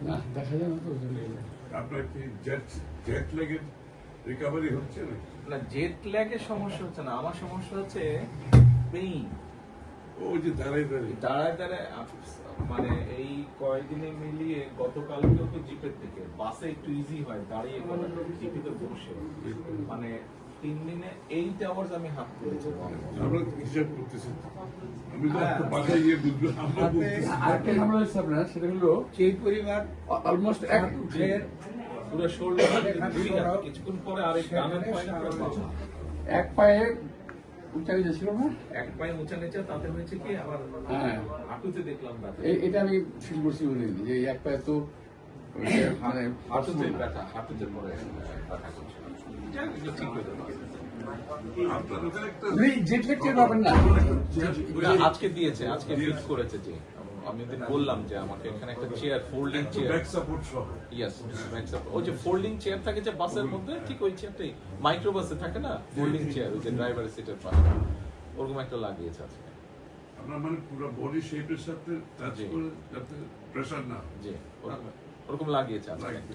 না দেখা যায় না তো। আপনার কি জেট লেগের রিকভারি হচ্ছে না? না, জেট ল্যাগের সমস্যা হচ্ছে না, আমার সমস্যা হচ্ছে পেইন। ওই যে দাঁড়ায় দাঁড়ায় মানে এই কয়েকদিনে মিলিয়ে গতকালকেও তো জিপের থেকে বাসে একটু ইজি হয়, দাঁড়িয়ে জিপিতে বসে মানে 3 দিনে 8 আওয়ার্স আমি হাত তুলেছি। আমরা হিসাব করতেছি, আমি তো আপনার বাসায় গিয়ে বুঝবো। আমরা বলতেছি আরেকটা ঝামেলা হচ্ছে আপনার, সেটা হলো সেই পরিবার অলমোস্ট এক ফের পুরো শোল্ডার কিছুক্ষণ পরে আরেক ডানের পায়ে এক পায়ে উঁচা নিচে ছিল না। এক পায়ে উঁচা নিচে, তাতে হয়েছে কি আবার হ্যাঁ, হাঁটুতে দেখলাম ব্যথা। এটা আমি ফিল করছি বলে যে এই এক পায়ে তো মানে হাঁটুতে ব্যথা, হাঁটুতে পরে ব্যথা করছে। যাক, এগুলো ঠিক হয়ে যাবে। আপনার ওখানে একটা জেট ল্যাগ টের পাবেন না। আজকে দিয়েছে, আজকে ফিট করেছে। যে আমি ওদের বললাম যে আমাকে এখানে একটা chair, folding chair, back support সহ। ইয়েস, ওই যে ফোল্ডিং চেয়ার থাকে যে বাসের মধ্যে, ঠিক ওই চেয়ারটাই মাইক্রো বাসে থাকে না, ফোল্ডিং চেয়ার, ওই যে ড্রাইভারের সিটের পাশে, ওরকম একটা লাগিয়েছে আজকে। আপনার মানে পুরো বডি শেপের সাথে টাচ জি। করে যাতে প্রেসার না হয়। জি, ওরকম লাগিয়েছে আজকে একটা।